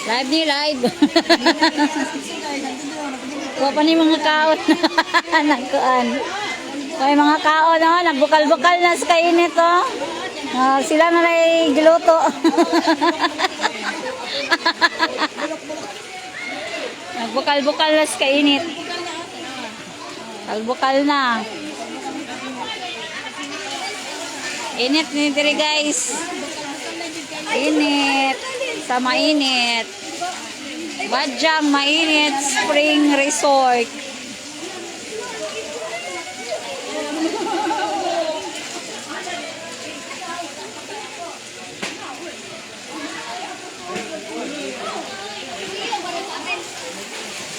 Live ni live. Kuha pa ni mga kaon. Nagkuan. May mga kaon, no? Nagbukal-bukal na sa kainit, oh. Sila na rin giluto. Nagbukal-bukal na sa kainit. Kalbukal na. Init ni diri guys. Init. Sa mainit. Badyang mainit spring resort.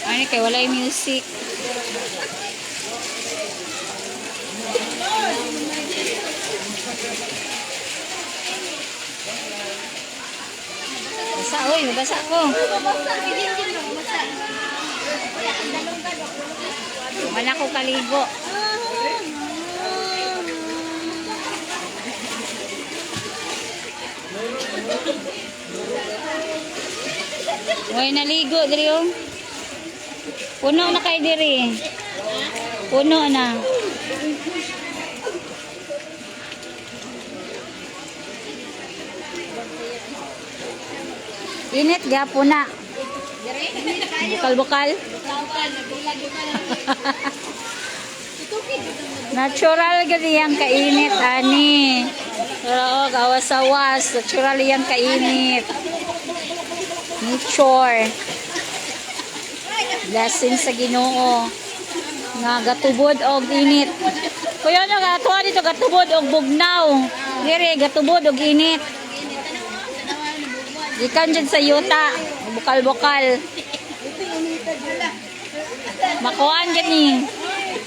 Ay, kay walay music. Basa, uy, mabasa ko. Wala ko kaligo. Uy, naligo, diri oh. Puno na kay diri. Puno na. Init gapo na. Bukal-bukal. Natural gani yang kainit ani. Oo, gawas-awas. Natural yang kainit. Nature. Blessing sa Ginoo. Nga gatubod og init. Kuya no gatuwa dito gatubod og bugnaw. Dire gatubod og init. Gikan dyan sa yuta. Bukal-bukal. Makuhaan dyan eh.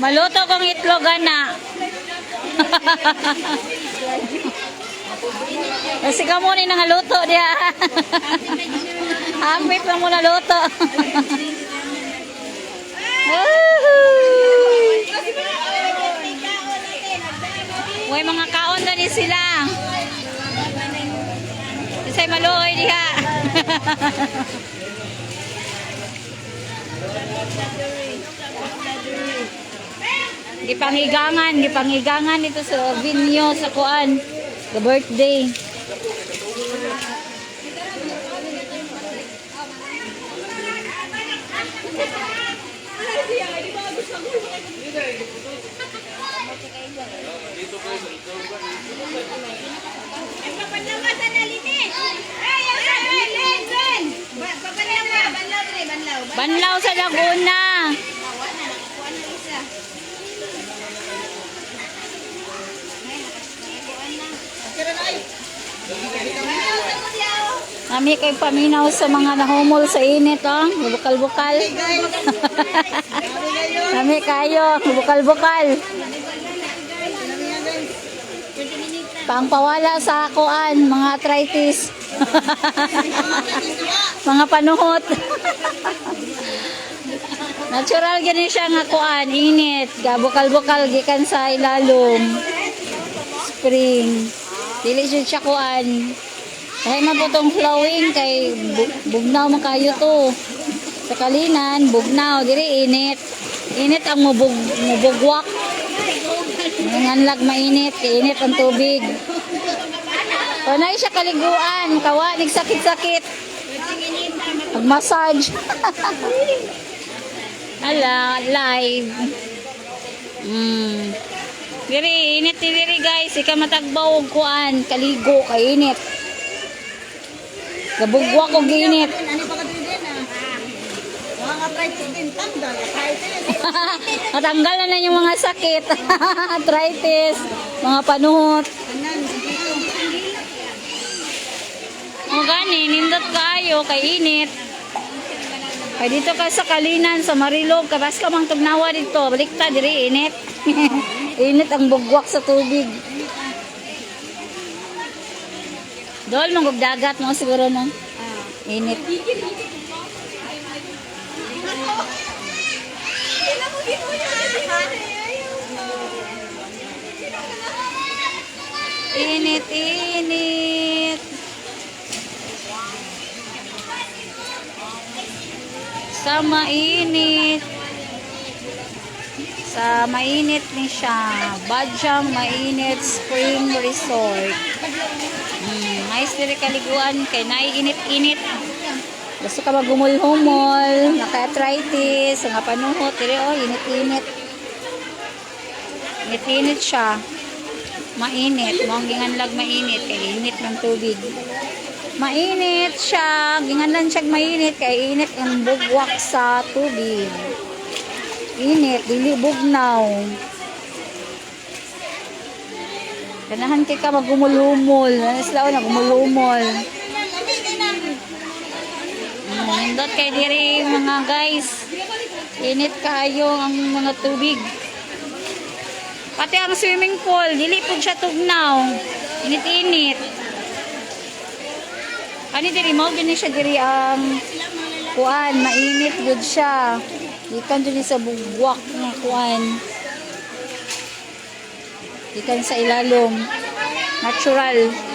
Maluto kong itlog na. Kasi ka muna yung nangaluto diya. Hapit na muna luto. Uy, mga kaon na ni sila. Isa'y maluoy diha. Gipanghigangan ito sa venue sa kuan. The birthday. Banlaw sa Laguna. Kami kay paminaw sa mga nahumol sa init, oh. Bukal-bukal. Kami kayo, bukal-bukal. Pangpawala sa kuan, mga arthritis. Mga panuhot. Natural gani siya nga kuan, init, bukal-bukal gikan sa ilalom. Spring. Dili siya kuan. Kaya na po itong flowing kay bugnaw makayo to. Sa kalinan, bugnaw. Diri init. Init ang mubugwak. Nanganlag mainit. Init ang tubig. Panay siya kaliguan. Kawa, nagsakit-sakit. Pag-massage. Ala, live. Diri, init ni diri guys. Ika matagbaw og kuan. Kaligo, kay init. Gabugwa ko ginit. Matanggal na yung mga sakit. Arthritis, mga panuhot. O gani, nindot kayo kay init. Kay dito ka sa Kalinan, sa Marilog, kabas ka mang tugnawa dito. Baliktad, diri init. Init ang bugwak sa tubig. Dol, manggog dagat mo siguro no? Init. Init, init. Sa mainit. Sa mainit ni siya. Badyang Mainit Spring Resort. Nice diri kaliguan kay naiinit-init. Gusto ka magumol-humol, naka-arthritis, nga panuhot, diri oh, init-init. Init-init siya. Mainit, mo ang ginganlag mainit kay init ng tubig. Mainit siya, ginganlan siya mainit kay init ang bugwak sa tubig. Init, dili bugnaw. Ganahan kay ka magumul-humol. Sila na gumul-humol. Nindot kay diri mga guys. Init kayo ang mga tubig. Pati ang swimming pool, dili po siya tugnaw. Init-init. Ani diri mo gini siya diri ang kuan, mainit gud siya. Ikan diri sa bugwak nga kuan. Ikan sa ilalom. Natural.